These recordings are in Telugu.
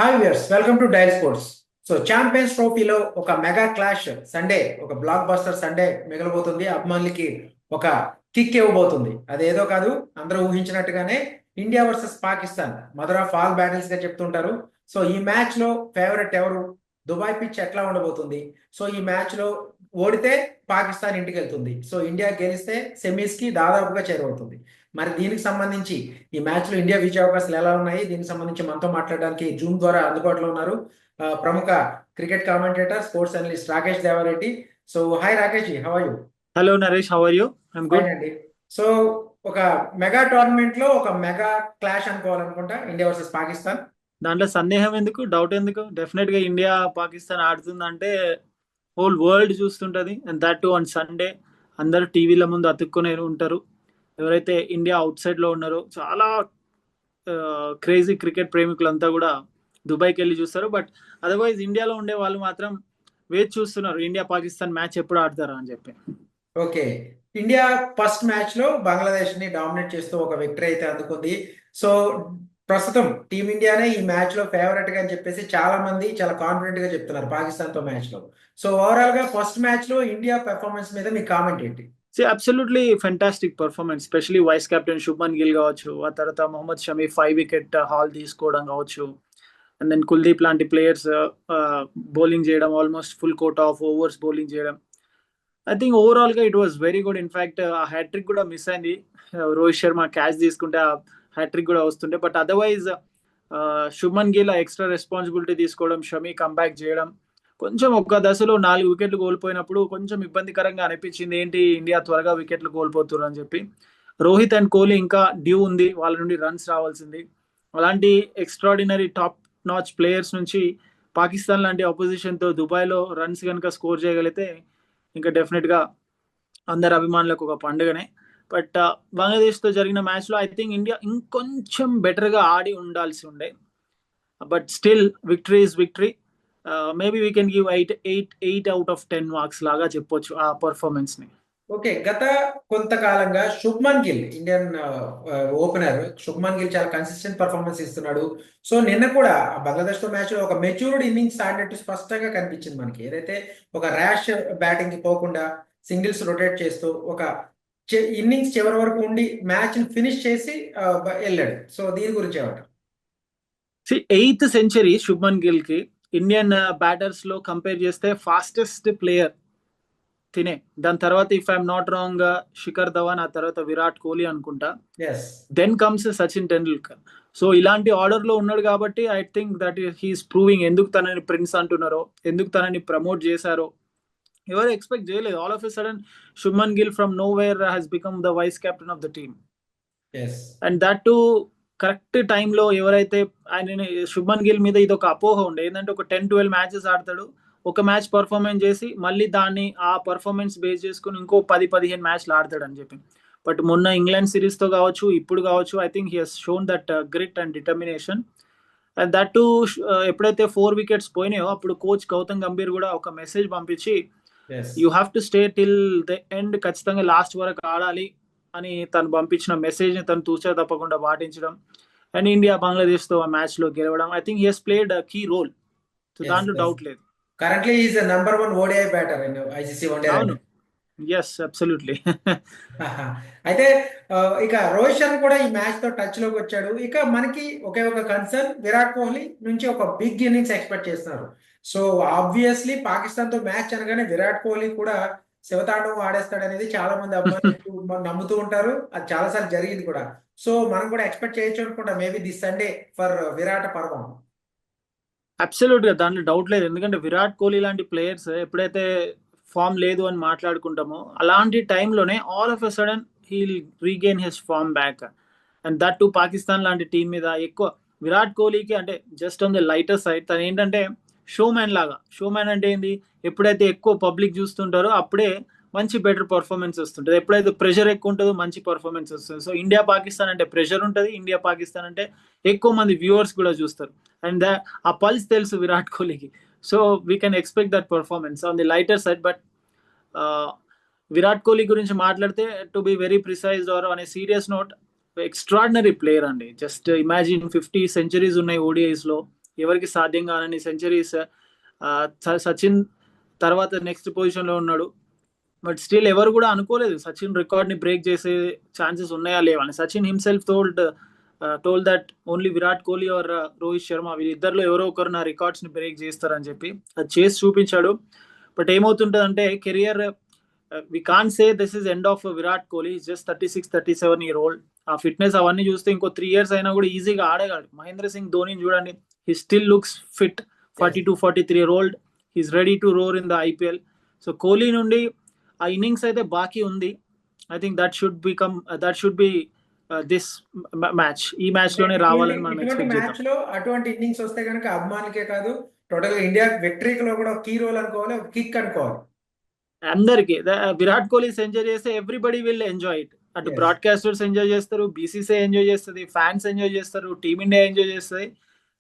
Hi viewers, welcome to Dial sports. So champions ట్రోఫీలో ఒక మెగా క్లాష్ సండే, ఒక బ్లాక్ బస్టర్ సండే మిగలబోతుంది. అభిమానులకి ఒక కిక్ ఇవ్వబోతుంది. అదేదో కాదు, అందరూ ఊహించినట్టుగానే India versus Pakistan mother of all battles గా చెప్తుంటారు. సో ఈ మ్యాచ్ లో ఫేవరెట్ ఎవరు? దుబాయ్ పిచ్ ఎట్లా ఉండబోతుంది? సో ఈ మ్యాచ్ లో ఓడితే పాకిస్తాన్ ఇంటికి వెళ్తుంది. సో ఇండియా గెలిస్తే సెమీస్ కి దాదాపుగా చేరువవుతుంది. మరి దీనికి సంబంధించి ఈ మ్యాచ్ లో ఇండియా విజయ అవకాశాలు ఎలా ఉన్నాయి? దీనికి సంబంధించి మనతో మాట్లాడడానికి జూమ్ ద్వారా అందుబాటులో ఉన్నారు ప్రముఖ cricket commentator, sports analyst Rakesh Devareddy. So hi Rakesh ji, how are you? Hello Naresh, how are you? I'm good. Fine అండి. సో ఒక మెగా టోర్నమెంట్ లో ఒక మెగా క్లాష్ అనుకోవాలనుకుంటా, ఇండియా వర్సెస్ పాకిస్తాన్. దాంట్లో సందేహం ఎందుకు, డౌట్ ఎందుకు? డెఫినెట్ గా ఇండియా పాకిస్తాన్ ఆడుతుందంటే హోల్ వరల్డ్ చూస్తుంటది. And that too on Sunday అందరు టీవీల ముందు అతుక్కునే ఉంటారు. ఎవరైతే ఇండియా అవుట్ సైడ్ లో ఉన్నారో చాలా క్రేజీ క్రికెట్ ప్రేమికులంతా కూడా దుబాయ్కి వెళ్ళి చూస్తారు. బట్ అదర్వైజ్ ఇండియాలో ఉండే వాళ్ళు మాత్రం వేచి చూస్తున్నారు ఇండియా పాకిస్తాన్ మ్యాచ్ ఎప్పుడు ఆడతారా అని చెప్పి. ఓకే, ఇండియా ఫస్ట్ మ్యాచ్ లో బంగ్లాదేశ్ ని డామినేట్ చేస్తూ ఒక విక్టరీ అయితే అందుకుంది. సో ప్రస్తుతం టీమిండియానే ఈ మ్యాచ్ లో ఫేవరెట్ గా అని చెప్పేసి చాలా మంది చాలా కాన్ఫిడెంట్ గా చెప్తున్నారు పాకిస్తాన్ తో మ్యాచ్ లో. సో ఓవరాల్ గా ఫస్ట్ మ్యాచ్ లో ఇండియా పెర్ఫార్మెన్స్ మీద మీ కామెంట్ ఏంటి? Absolutely fantastic performance, specially vice captain Shubman Gill కావచ్చు, ఆ తర్వాత మొహమ్మద్ షమీ 5 వికెట్ హాల్ తీసుకోవడం కావచ్చు, అండ్ దెన్ కుల్దీప్ లాంటి ప్లేయర్స్ బౌలింగ్ చేయడం, almost full quota of overs bowling చేయడం. ఐ థింక్ ఓవరాల్ గా it was very good. In fact ఆ హ్యాట్రిక్ కూడా మిస్ అయింది. రోహిత్ శర్మ క్యాచ్ తీసుకుంటే ఆ హ్యాట్రిక్ కూడా వస్తుండే. But otherwise Shubman Gill extra responsibility తీసుకోవడం, షమీ కంబ్యాక్ చేయడం, కొంచెం ఒక దశలో 4 వికెట్లు కోల్పోయినప్పుడు కొంచెం ఇబ్బందికరంగా అనిపించింది. ఏంటి ఇండియా త్వరగా వికెట్లు కోల్పోతున్నారు అని చెప్పి. రోహిత్ అండ్ కోహ్లీ ఇంకా డ్యూ ఉంది, వాళ్ళ నుండి రన్స్ రావాల్సింది. అలాంటి ఎక్స్ట్రాడినరీ టాప్ నాచ్ ప్లేయర్స్ నుంచి పాకిస్తాన్ లాంటి ఆపోజిషన్ తో దుబాయ్లో రన్స్ కనుక స్కోర్ చేయగలిగితే ఇంకా డెఫినెట్ గా అందరు అభిమానులకు ఒక పండుగనే. బట్ బంగ్లాదేశ్తో జరిగిన మ్యాచ్లో ఐ థింక్ ఇండియా ఇంకొంచెం బెటర్గా ఆడి ఉండాల్సి ఉండే. But still victory is victory. Maybe we can give 8 out of 10 marks లాగా చెప్పొచ్చు ఆ పర్ఫార్మెన్స్ ని. ఓకే, గత కొంతకాలంగా శుభ్మన్ గిల్, ఇండియన్ ఓపెనర్ శుభ్మన్ గిల్ చాలా కన్సిస్టెంట్ పర్ఫార్మెన్స్ ఇస్తున్నాడు. సో నిన్న కూడా బంగ్లాదేశ్ తో మ్యాచ్ లో ఒక మెచ్యూర్డ్ ఇన్నింగ్స్ ఆడినట్టు స్పష్టంగా కనిపించింది మనకి. ఏదైతే ఒక ర్యాష్ బ్యాటింగ్ కి పోకుండా సింగిల్స్ రొటేట్ చేస్తూ ఒక ఇన్నింగ్స్ చివరి వరకు ఉండి మ్యాచ్ ని ఫినిష్ చేసి వెళ్ళాడు. సో దీని గురించి ఏమంటారు? 8th సెంచరీ శుభ్మన్ గిల్ కి ఇండియన్ బ్యాటర్స్ లో కంపేర్ చేస్తే ఫాస్టెస్ట్ ప్లేయర్ తినే. దాని తర్వాత if I'm not wrong Shikhar Dhawan, ఆ తర్వాత విరాట్ కోహ్లీ అనుకుంటా. Then comes Sachin Tendulkar. So ఇలాంటి ఆర్డర్ లో ఉన్నాడు కాబట్టి I think that he's proving. ఎందుకు తనని ప్రిన్స్ అంటున్నారో, ఎందుకు తనని ప్రమోట్ చేశారో ఎవరు ఎక్స్పెక్ట్ చేయలేదు. All of a sudden Shubman Gill from nowhere has become the vice captain of the team. And that too correct టైంలో ఎవరైతే ఆయన శుభ్మన్ గిల్ మీద ఇది ఒక అపోహ ఉండే, ఏంటంటే ఒక 10-12 మ్యాచెస్ ఆడతాడు, ఒక మ్యాచ్ పర్ఫార్మెన్స్ చేసి మళ్ళీ దాన్ని ఆ పర్ఫార్మెన్స్ బేస్ చేసుకుని ఇంకో 10-15 మ్యాచ్లు ఆడతాడు అని చెప్పి. బట్ మొన్న ఇంగ్లాండ్ సిరీస్ తో కావచ్చు, ఇప్పుడు కావచ్చు, I think he he's shown that grit and determination. And that too ఎప్పుడైతే 4 వికెట్స్ పోయినాయో అప్పుడు కోచ్ గౌతమ్ గంభీర్ కూడా ఒక మెసేజ్ పంపించి you have to stay till the end, ఖచ్చితంగా లాస్ట్ వరకు ఆడాలి అని తను పంపించిన మెసేజ్ ని తను తూచా తప్పకుండా పాటించడం అండ్ ఇండియా బంగ్లాదేశ్ తో ఆ మ్యాచ్ లో గెలవడం, I think he has played key role. So దాంట్లో డౌట్ లేదు. Currently is number 1 ODI batter in ICC one day. అవును, ఎస్ అబ్సల్యూట్లీ. అయితే ఇక రోహిత్ శర్మ కూడా ఈ మ్యాచ్ తో టచ్ లోకి వచ్చాడు. ఇక మనకి ఒకే ఒక కన్సర్న్, విరాట్ కోహ్లీ నుంచి ఒక బిగ్ ఇన్నింగ్స్ ఎక్స్పెక్ట్ చేస్తున్నారు. సో ఆబ్వియస్లీ పాకిస్తాన్ తో మ్యాచ్ అనగానే విరాట్ కోహ్లీ కూడా శివతాండవం ఆడేస్తాడు అనేది చాలా మంది అభిమానులు నమ్ముతూ ఉంటారు. అది చాలా సార్లు జరిగింది కూడా. సో మనం కూడా ఎక్స్పెక్ట్ చేయొచ్చు అనుకుంటా maybe this Sunday for Virat పర్వం. అబ్సల్యూట్ గా దాంట్లో డౌట్ లేదు. ఎందుకంటే విరాట్ కోహ్లీ లాంటి ప్లేయర్స్ ఎప్పుడైతే ఫామ్ లేదు అని మాట్లాడుకుంటామో అలాంటి టైంలోనే all of a sudden he'll regain his form back. And that too Pakistan లాంటి టీం మీద ఎక్కువ విరాట్ కోహ్లీకి అంటే just on the lighter side తను ఏంటంటే షోమ్యాన్ లాగా. షోమ్యాన్ అంటే ఏంది, ఎప్పుడైతే ఎక్కువ పబ్లిక్ చూస్తుంటారో అప్పుడే మంచి బెటర్ పర్ఫార్మెన్స్ వస్తుంటుంది. ఎప్పుడైతే ప్రెషర్ ఎక్కువ ఉంటుందో మంచి పర్ఫార్మెన్స్ వస్తుంది. సో ఇండియా పాకిస్తాన్ అంటే ప్రెషర్ ఉంటుంది, ఇండియా పాకిస్తాన్ అంటే ఎక్కువ మంది వ్యూవర్స్ కూడా చూస్తారు. అండ్ ఆ పల్స్ తెలుసు విరాట్ కోహ్లీకి. So we can expect that performance on the lighter side. But Virat Kohli గురించి మాట్లాడితే to be very precise or on a serious note, extraordinary player అండి. జస్ట్ ఇమాజిన్ 50 సెంచరీస్ ఉన్నాయి ఓడిఐస్ లో. ఎవరికి సాధ్యం కానని సెంచరీస్. సచిన్ తర్వాత నెక్స్ట్ పొజిషన్ లో ఉన్నాడు. బట్ స్టిల్ ఎవరు కూడా అనుకోలేదు సచిన్ రికార్డ్ ని బ్రేక్ చేసే ఛాన్సెస్ ఉన్నాయా లేవా అని. Sachin himself told that only Virat Kohli or Rohit Sharma వీళ్ళిద్దరిలో ఎవరో ఒకరు నా రికార్డ్స్ ని బ్రేక్ చేస్తారని చెప్పి అది చేసి చూపించాడు. బట్ ఏమవుతుంటదంటే career we can say this is end of Virat Kohli, just 36-37 year old. ఆ ఫిట్నెస్ అవన్నీ చూస్తే ఇంకో 3 years అయినా కూడా ఈజీగా ఆడేగాడు. మహేంద్ర సింగ్ ధోని చూడండి, he still looks fit. 42-43 year old, he's ready to roar in the IPL. So Kohli నుండి ఆ ఇన్నింగ్స్ అయితే బాకీ ఉంది. I think that should be this match. ఈ మ్యాచ్ లోనే రావాలని మనం ఇటువంటి ఎక్స్పెక్ట్ చేద్దాం. మ్యాచ్ లో అటువంటి ఇన్నింగ్స్ వస్తే కనుక అభిమానులకే కాదు, టోటల్ ఇండియా విక్టరీలో కూడా కీ రోల్ అనుకోవాలి, ఒక కిక్ అనుకోవాలి. అందరికి విరాట్ కోహ్లీ సెంచరీ చేస్తే ఎవ్రీబడి విల్ ఎంజాయ్ ఇట్. అటు Yes. బ్రాడ్కాస్టర్స్ ఎంజాయ్ చేస్తారు, బీసీసీ ఎంజాయ్ చేస్తుంది, ఫ్యాన్స్ ఎంజాయ్ చేస్తారు, టీమిండియా ఎంజాయ్ చేస్తుంది,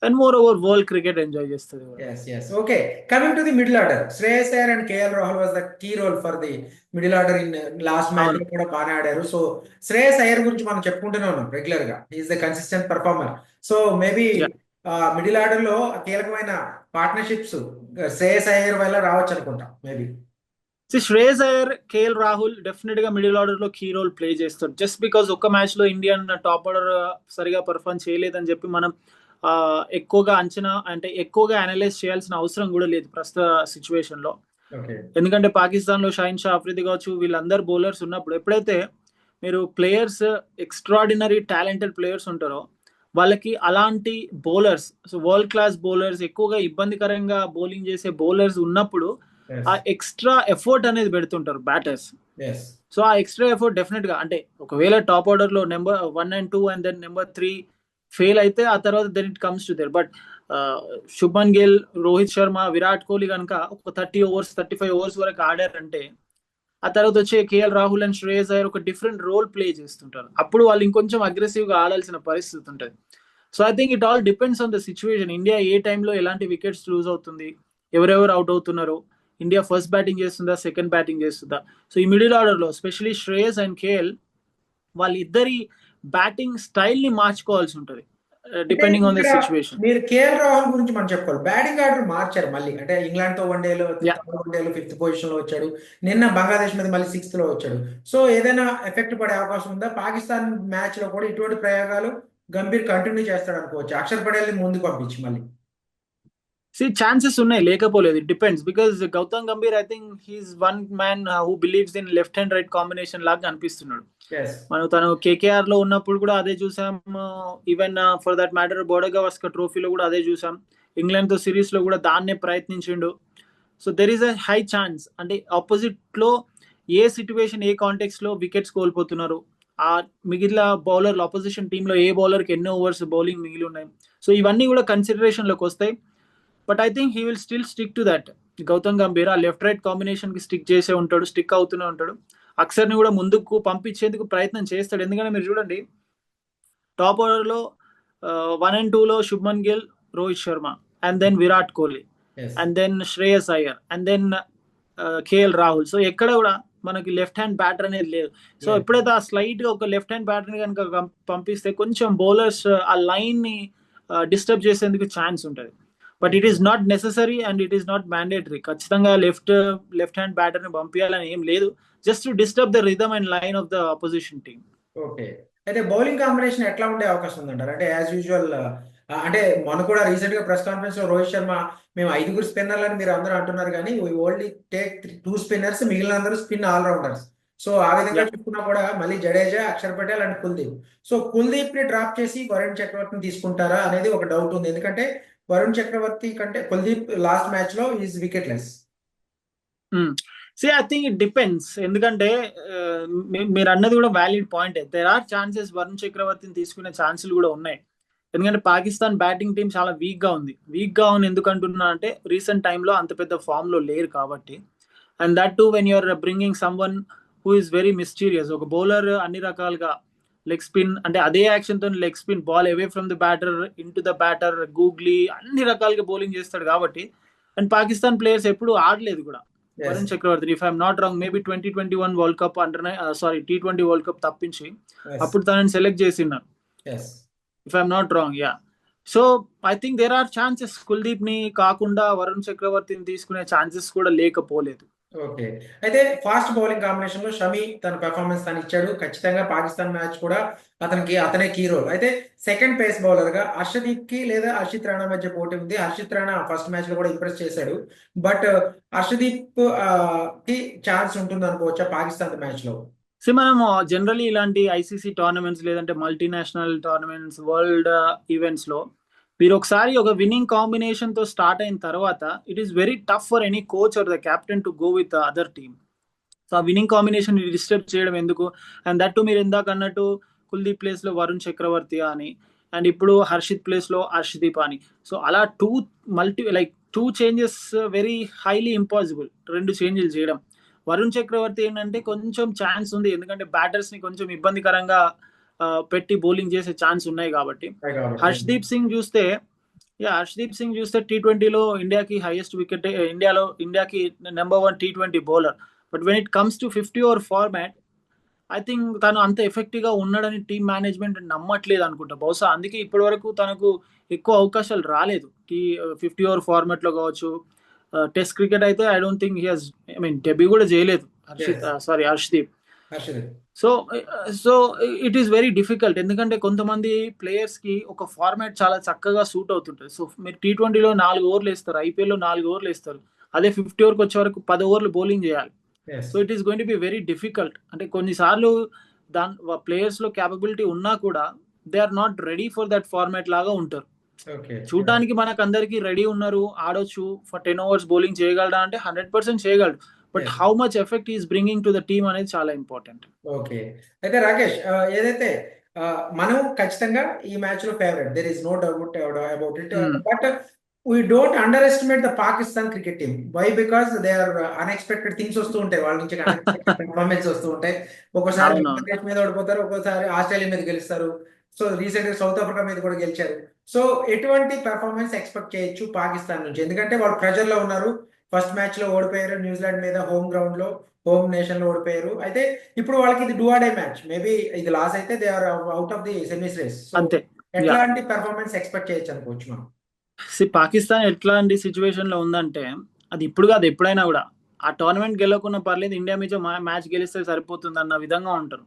and more over world cricket enjoy చేస్తుంది. Yes. Okay. Coming to the middle order, Shreyas Iyer and KL Rahul was the key role for the middle order in last match అవును. లో కూడా బాగానే ఆడారు. సో శ్రేయస్ అయ్యర్ గురించి మనం చెప్పుకుంటూనే ఉన్నాం రెగ్యులర్ గా. Is the consistent performer. So maybe Yeah. Middle order లో కీలకమైన పార్ట్నర్షిప్స్ శ్రేయస్ అయ్యర్ వల్ల రావచ్చు అనుకుంటా maybe. Shreyas Iyer, KL Rahul definite గా మిడిల్ ఆర్డర్ లో కీ రోల్ ప్లే చేస్తారు. జస్ట్ బికాస్ ఒక్క మ్యాచ్ లో ఇండియన్ టాప్ ఆర్డర్ సరిగా పర్ఫార్మ్ చేయలేదని చెప్పి మనం ఎక్కువగా అంచనా అంటే ఎక్కువగా అనలైజ్ చేయాల్సిన అవసరం కూడా లేదు ప్రస్తుత సిచ్యువేషన్ లో. ఓకే. ఎందుకంటే పాకిస్తాన్ లో షాహిన్ షా ఆఫ్రిది కావచ్చు, వీళ్ళందరూ బౌలర్స్ ఉన్నప్పుడు ఎప్పుడైతే మీరు ప్లేయర్స్ ఎక్స్ట్రాడినరీ టాలెంటెడ్ ప్లేయర్స్ ఉంటారో వాళ్ళకి అలాంటి bowlers, so world class bowlers, ఎక్కువగా ఇబ్బందికరంగా బౌలింగ్ చేసే బౌలర్స్ ఉన్నప్పుడు ఆ ఎక్స్ట్రా ఎఫర్ట్ అనేది పెడుతుంటారు బ్యాటర్స్. సో ఆ ఎక్స్ట్రా ఎఫర్ట్ డెఫినెట్ గా అంటే ఒకవేళ టాప్ ఆర్డర్ లో number 1 and 2 and then number 3 fail అయితే ఆ తర్వాత then it comes to there. But Shubman Gill, Rohit Sharma, Virat Kohli కనుక ఒక 30 overs 35 overs వరకు ఆడారంటే ఆ తర్వాత వచ్చే కేఎల్ రాహుల్ అండ్ శ్రేయస్ అయ్యర్ ఒక డిఫరెంట్ రోల్ ప్లే చేస్తుంటారు. అప్పుడు వాళ్ళు ఇంకొంచెం అగ్రెసివ్ గా ఆడాల్సిన పరిస్థితి ఉంటుంది. So I think it all depends on the situation. India ఏ టైంలో ఎలాంటి వికెట్స్ లూజ్ అవుతుంది, ఎవరెవరు అవుట్ అవుతున్నారు, ఇండియా ఫస్ట్ బ్యాటింగ్ చేస్తుందా, సెకండ్ బ్యాటింగ్ చేస్తుందా. సో ఈ మిడిల్ ఆర్డర్ లో ఎస్పెషలీ శ్రేయస్ అండ్ కేఎల్ వాళ్ళిద్దరి బ్యాటింగ్ స్టైల్ ని మార్చుకోవాల్సి ఉంటుంది డిపెండింగ్ ఆన్ ద సిచ్యువేషన్. మీరు కేఎల్ రాహుల్ గురించి మనం చెప్పుకోవాలి. బ్యాటింగ్ ఆర్డర్ మార్చారు మళ్ళీ. అంటే ఇంగ్లాండ్ తో వన్డేలో 5th పొజిషన్ లో వచ్చాడు. నిన్న బంగ్లాదేశ్ మీద మళ్ళీ 6th లో వచ్చాడు. సో ఏదైనా ఎఫెక్ట్ పడే అవకాశం ఉందా? పాకిస్తాన్ మ్యాచ్ లో కూడా ఇటువంటి ప్రయోగాలు గంభీర్ కంటిన్యూ చేస్తాడు అనుకోవచ్చు, అక్షర్ పటేల్ ని ముందుకు పంపించి మళ్ళీ. ఛాన్సెస్ ఉన్నాయి, లేకపోలేదు. It depends because Gautam Gambhir I think he's one man who believes in left hand right combination లాగా అనిపిస్తున్నాడు. మనం తను కేకేఆర్ లో ఉన్నప్పుడు కూడా అదే చూసాం, even for that matter Border-Gavaskar ట్రోఫీలో కూడా అదే చూసాం, ఇంగ్లాండ్ తో సిరీస్ లో కూడా దాన్నే ప్రయత్నించిండు. So there is a high chance అంటే ఆపోజిట్ లో ఏ సిచ్యువేషన్ ఏ కాంటెక్స్ట్ లో వికెట్స్ కోల్పోతున్నారు, ఆ మిగిలిన బౌలర్లు ఆపోజిషన్ టీమ్ లో ఏ బౌలర్ కి ఎన్ని ఓవర్స్ బౌలింగ్ మిగిలి ఉన్నాయి, సో ఇవన్నీ కూడా కన్సిడరేషన్ లోకి వస్తాయి. But I think he will still stick to that. Gautam Gambhir ఆ లెఫ్ట్ రైట్ కాంబినేషన్ కి స్టిక్ చేసే ఉంటాడు, స్టిక్ అవుతూనే ఉంటాడు. అక్షర్ ని కూడా ముందుకు పంపించేందుకు ప్రయత్నం చేస్తాడు. ఎందుకంటే మీరు చూడండి టాప్ ఆర్డర్ లో 1 and 2 లో Shubman Gill, Rohit Sharma, and then Virat Kohli, and then Shreyas Iyer, and then KL Rahul. So ఎక్కడ కూడా మనకి లెఫ్ట్ హ్యాండ్ బ్యాటర్ అనేది లేదు. సో ఎప్పుడైతే ఆ స్లైట్ గా ఒక లెఫ్ట్ హ్యాండ్ బ్యాటర్ ని కనుక పంపిస్తే కొంచెం బౌలర్స్ ఆ లైన్ ని డిస్టర్బ్ చేసేందుకు ఛాన్స్ ఉంటుంది. But it is not necessary and it is not mandatory. ఖచ్చితంగా లెఫ్ట్ హ్యాండ్ బ్యాటర్ ని పంపించాలని ఏం లేదు, just to disturb the rhythm and line of the opposition team. Okay. అయితే బౌలింగ్ కాంబినేషన్ ఎట్లా ఉండే అవకాశం ఉందంటారు? అంటే యాజ్ యూజువల్ అంటే మన కూడా రీసెంట్ గా ప్రెస్ కాన్ఫరెన్స్ లో రోహిత్ శర్మ మేము 5 స్పిన్నర్లు అని మీరు అందరూ అంటున్నారు కానీ వీ ఓన్లీ టేక్ 2 spinners, మిగిలిన అందరూ స్పిన్ ఆల్రౌండర్స్. సో ఆ విధంగా చూసుకున్నా కూడా మళ్ళీ జడేజా, అక్షర్ పటేల్ అండ్ కుల్దీప్. సో కుల్దీప్ ని డ్రాప్ చేసి వరుణ్ చక్రవర్తిని తీసుకుంటారా అనేది ఒక డౌట్ ఉంది. ఎందుకంటే వరుణ్ చక్రవర్తి కంటే కుల్దీప్ లాస్ట్ మ్యాచ్ లో is wicketless. I think it depends. ఎందుకంటే మీరు అన్నది కూడా valid point. There are chances Varun చక్రవర్తిని తీసుకునే ఛాన్సులు కూడా ఉన్నాయి. ఎందుకంటే పాకిస్తాన్ బ్యాటింగ్ టీం చాలా వీక్ గా ఉంది. వీక్ గా ఉంది ఎందుకు అంటున్నా అంటే రీసెంట్ టైంలో అంత పెద్ద ఫామ్ లో లేరు కాబట్టి. And that too when you're bringing someone who is very mysterious. ఒక బౌలర్ అన్ని రకాలుగా లెగ్ స్పిన్ అంటే అదే యాక్షన్ తో leg spin ball away from the batter into the batter, googly అన్ని రకాలుగా బౌలింగ్ చేస్తాడు కాబట్టి. అండ్ పాకిస్తాన్ ప్లేయర్స్ ఎప్పుడు ఆడలేదు కూడా. Varun Chakravarthy if I'm not wrong maybe 2021 world cup T20 world cup తప్పించి అప్పుడు తనని సెలెక్ట్ చేసినారు if I'm not wrong. So I think there are chances, Kuldeep ని కాకుండా వరుణ్ చక్రవర్తిని తీసుకునే ఛాన్సెస్ కూడా లేకపోలేదు. ఓకే. అయితే ఫాస్ట్ బౌలింగ్ కాంబినేషన్ లో షమి తన పెర్ఫార్మెన్స్ తను ఇచ్చాడు. ఖచ్చితంగా పాకిస్తాన్ మ్యాచ్ కూడా అతనే కీ రోల్. అయితే సెకండ్ పేస్ బౌలర్ గా హర్షదీప్ కి లేదా హర్షిత్ రాణా మధ్య పోటీ ఉంది. హర్షిత్ రాణా ఫస్ట్ మ్యాచ్ లో కూడా ఇంప్రెస్ చేశాడు. బట్ హర్షదీప్ కి ఛాన్స్ ఉంటుంది అనుకోవచ్చా పాకిస్తాన్ మ్యాచ్ లో? సో మనం జనరలీ ఇలాంటి ఐసీసీ టోర్నమెంట్స్ లేదంటే మల్టీనేషనల్ టోర్నమెంట్స్, వరల్డ్ ఈవెంట్స్ లో మీరు ఒకసారి ఒక విన్నింగ్ కాంబినేషన్ తో స్టార్ట్ అయిన తర్వాత it is very tough for any coach or the captain to go with other team. So ఆ విన్నింగ్ కాంబినేషన్ డిస్టర్బ్ చేయడం ఎందుకు? అండ్ దట్ మీరు ఇందాక అన్నట్టు కుల్దీప్ ప్లేస్ లో వరుణ్ చక్రవర్తి అని, అండ్ ఇప్పుడు హర్షిత్ ప్లేస్ లో హర్షదీప్ అని. సో అలా two changes very highly impossible, రెండు చేంజ్లు చేయడం. వరుణ్ చక్రవర్తి ఏంటంటే కొంచెం ఛాన్స్ ఉంది, ఎందుకంటే బ్యాటర్స్ ని కొంచెం ఇబ్బందికరంగా పెట్టి బౌలింగ్ చేసే ఛాన్స్ ఉన్నాయి కాబట్టి. హర్షదీప్ సింగ్ చూస్తే T20లో ఇండియాకి హైయెస్ట్ వికెట్, ఇండియాకి number 1 T20 bowler. But when it comes to 50 over format, I think తను అంత ఎఫెక్టివ్ గా ఉన్నాడని టీమ్ మేనేజ్మెంట్ నమ్మట్లేదు అనుకుంటా. బహుశా అందుకే ఇప్పటి వరకు తనకు ఎక్కువ అవకాశాలు రాలేదు. 50 ఓవర్ ఫార్మాట్ లో కావచ్చు. టెస్ట్ క్రికెట్ అయితే ఐ డోంట్ థింక్ డెబ్యూ కూడా చేయలేదు Harshdeep. So so it is very difficult, ఎందుకంటే కొంతమంది ప్లేయర్స్ కి ఒక ఫార్మాట్ చాలా చక్కగా సూట్ అవుతుంటుంది. సో మీరు T20లో 4 ఓవర్లు వేస్తారు, ఐపీఎల్ లో 4 ఓవర్లు వేస్తారు. అదే 50 ఓవర్కి వచ్చే వరకు 10 ఓవర్లు బౌలింగ్ చేయాలి. So it is going to be very difficult. అంటే కొన్నిసార్లు ప్లేయర్స్ లో క్యాపబిలిటీ ఉన్నా కూడా they are not ready for that format లాగా ఉంటారు. చూడడానికి మనకు అందరికి రెడీ ఉన్నారు, ఆడొచ్చు, ఫర్ 10 ఓవర్స్ బౌలింగ్ చేయగలడా అంటే 100% చేయగలడు. But how much effect is bringing to the team అనేది చాలా ఇంపార్టెంట్. ఓకే. అయితే రాకేష్, ఏదైతే మనం ఖచ్చితంగా ఈ మ్యాచ్ లో favourite, there is no doubt about it. But we don't underestimate the Pakistan cricket team. Why? Because they are unexpected things వస్తూ ఉంటాయి వాళ్ళ నుంచి, అన్ఎక్స్పెక్టెడ్ పెర్ఫార్మెన్స్ వస్తూ ఉంటాయి. ఒక్కోసారి బంగ్లాదేశ్ మీద ఓడిపోతారు, ఒక్కోసారి ఆస్ట్రేలియా మీద గెలుస్తారు. సో రీసెంట్ గా సౌత్ ఆఫ్రికా మీద కూడా గెలిచారు. సో ఎటువంటి పెర్ఫార్మెన్స్ ఎక్స్పెక్ట్ చేయొచ్చు పాకిస్తాన్ నుంచి? ఎందుకంటే వాళ్ళు ప్రెజర్ లో ఉన్నారు. ఫస్ట్ మ్యాచ్ లో ఓడిపోయారు న్యూజిలాండ్ మీద, హోమ్ గ్రౌండ్ లో, హోమ్ నేషన్ లో ఓడిపోయారు. అయితే ఇప్పుడు వాళ్ళకి ఇది do or die match. Maybe ఇది లాస్ అయితే they are out of the semis race. అంతే. ఎట్లాంటి పెర్ఫార్మెన్స్ ఎక్స్పెక్ట్ చేయొచ్చు అనుకోవచ్చు మనం? పాకిస్తాన్ ఎట్లాంటి సిచ్యువేషన్ లో ఉందంటే, అది ఇప్పుడు కాదు ఎప్పుడైనా కూడా, ఆ టోర్నమెంట్ గెలవకుండా పర్లేదు, ఇండియా మీద మ్యాచ్ గెలిస్తే సరిపోతుంది అన్న విధంగా ఉంటారు.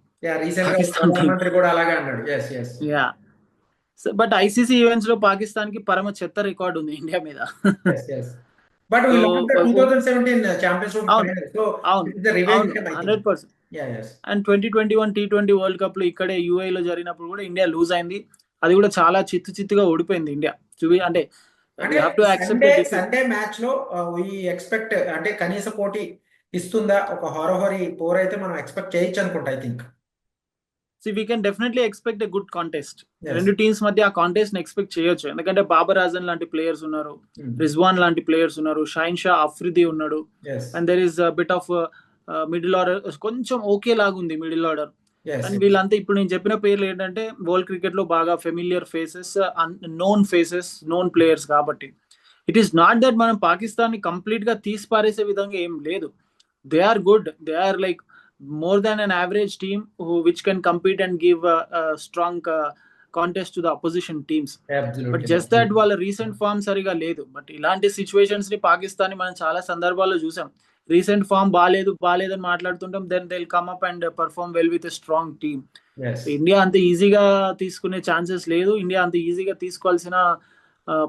బట్ ఐసీసీ ఈవెంట్స్ లో పాకిస్తాన్ కి పరమ చెత్త రికార్డు ఉంది ఇండియా మీద. But 2017 championship final, so it's the revenge game, 100%. And 2021 T20 world cup లో ఇక్కడే యూఏఈ లో జరిగినప్పుడు కూడా ఇండియా లూజ్ అయింది. అది కూడా చాలా చిత్తుగా ఓడిపోయింది ఇండియా. అంటే సండే మ్యాచ్ లో వి ఎక్స్పెక్ట్, అంటే కనీస పోటీ ఇస్తుందా? ఒక హోరహోరీ పోర్ అయితే మనం ఎక్స్పెక్ట్ చేయొచ్చు అనుకుంటా. I think we can definitely expect a good contest. రెండు టీమ్స్ మధ్య ఆ కాంటెస్ట్ ని ఎక్స్పెక్ట్ చేయొచ్చు, ఎందుకంటే బాబర్ ఆజమ్ లాంటి ప్లేయర్స్ ఉన్నారు, రిజ్వాన్ లాంటి ప్లేయర్స్ ఉన్నారు, షాహిన్ షా అఫ్రిది ఉన్నాడు. And there is bit of middle order కొంచెం ఓకే లాగా ఉంది మిడిల్ ఆర్డర్. అండ్ వీళ్ళంతా ఇప్పుడు నేను చెప్పిన పేర్లు ఏంటంటే వరల్డ్ క్రికెట్ లో బాగా ఫెమిలియర్ ఫేసెస్, నోన్ ప్లేయర్స్ కాబట్టి ఇట్ ఈస్ నాట్ దట్ మనం పాకిస్తాన్ ని కంప్లీట్ గా తీసి పారేసే విధంగా ఏం లేదు. They are good, they are like more than an average team which can compete and give a strong contest to the opposition teams. But just that వాళ్ళ రీసెంట్ ఫామ్ సరిగా లేదు. బట్ ఇలాంటి సిచ్యువేషన్స్ ని పాకిస్తాన్ ని మనం చాలా సందర్భాల్లో చూసాం. రీసెంట్ ఫామ్ బాగాలేదని మాట్లాడుతుంటాం, then they will come up and perform well with a strong team. India అంత ఈజీగా తీసుకునే ఛాన్సెస్ లేదు, ఇండియా అంత ఈజీగా తీసుకోవాల్సిన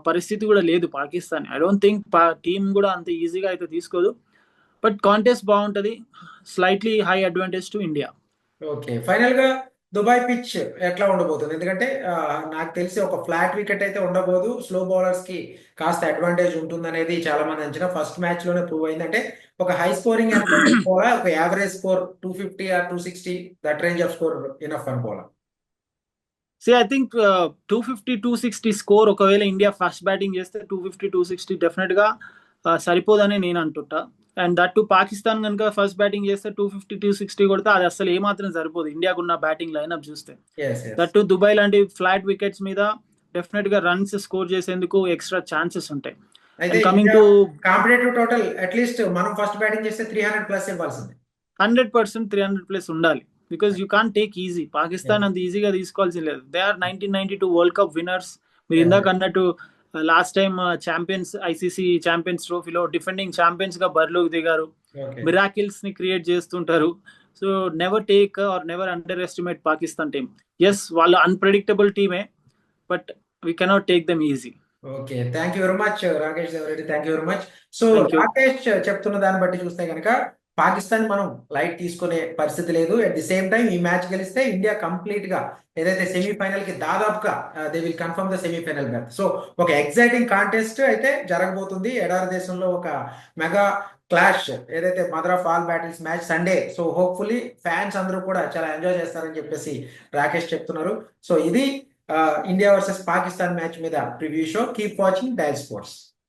పరిస్థితి కూడా లేదు Pakistan. I don't think team కూడా అంత ఈజీగా అయితే తీసుకోదు. బట్ కాంటెస్ట్ బాగుంటది, slightly high advantage to India. Okay. Final గా దుబాయ్ పిచ్ ఎట్లా ఉండబోతుంది? ఎందుకంటే నాకు తెలిసి ఒక ఫ్లాట్ వికెట్ అయితే ఉండబోదు, స్లో బౌలర్స్ కి కాస్త అడ్వాంటేజ్ ఉంటుంది అనేది చాలా మంది అంచనా. ఫస్ట్ మ్యాచ్ లోనే ప్రూవ్ అయింది. అంటే ఒక హై స్కోరింగ్ అనుకోవాలా, ఒక average score 250 or 260 that range of score enough అనుకోవాలా? ఐ థింక్ 250-260 స్కోర్ ఒకవేళ ఇండియా ఫస్ట్ బ్యాటింగ్ చేస్తే 250-260 డెఫినెట్ గా సరిపోదని నేను అంటుంటా. అండ్ దట్ టు పాకిస్తాన్ కనుక ఫస్ట్ బ్యాటింగ్ చేస్తే 250-260 కొడితే అది అసలు ఏమాత్రం సరిపోదు ఇండియాకు ఉన్న బ్యాటింగ్ లైనప్ చూస్తే. దట్ టు దుబాయ్ లాంటి ఫ్లాట్ వికెట్స్ మీద డెఫినెట్ గా రన్స్ స్కోర్ చేసేందుకు ఎక్స్ట్రా ఛాన్సెస్ ఉంటాయి. Coming to competitive total, at least మనం ఫస్ట్ బ్యాటింగ్ చేస్తే 300+ ఇవ్వాల్సింది. 100% 300+ ఉండాలి, because you can't take easy. Pakistan అంత ఈజీగా తీసుకోవాల్సి లేదు. They are 1992 World Cup winners, మీరు Yeah. ఇందాక అన్నట్టు last time champions ICC champions ట్రోఫీలో డిఫెండింగ్ ఛాంపియన్స్ గా బరిలోకి దిగారు. Okay. మిరాకిల్స్ ని క్రియేట్ చేస్తుంటారు. So never take or never underestimate Pakistan team. Yes వాళ్ళు అన్ప్రెడిక్టబుల్ టీమే, but we cannot take them easy. Okay, thank you very much Rakesh Devareddy, thank you very much. So Thank you. Rakesh చెప్తున్న దాన్ని బట్టి చూస్తే కనుక పాకిస్తాన్ మనం లైట్ తీసుకునే పరిస్థితి లేదు. అట్ ది సేమ్ టైం ఈ మ్యాచ్ గెలిస్తే ఇండియా కంప్లీట్ గా ఏదైతే సెమీఫైనల్ కి దాదాపుగా they will confirm the semi-final berth. So ఒక ఎగ్జైటింగ్ కాంటెస్ట్ అయితే జరగబోతుంది. ఎడారి దేశంలో ఒక మెగా క్లాష్, ఏదైతే mother of all battles match Sunday. So hopefully fans అందరూ కూడా చాలా ఎంజాయ్ చేస్తారని చెప్పేసి రాకేష్ చెప్తున్నారు. సో ఇది ఇండియా వర్సెస్ పాకిస్తాన్ మ్యాచ్ మీద preview show. Keep watching dial sports.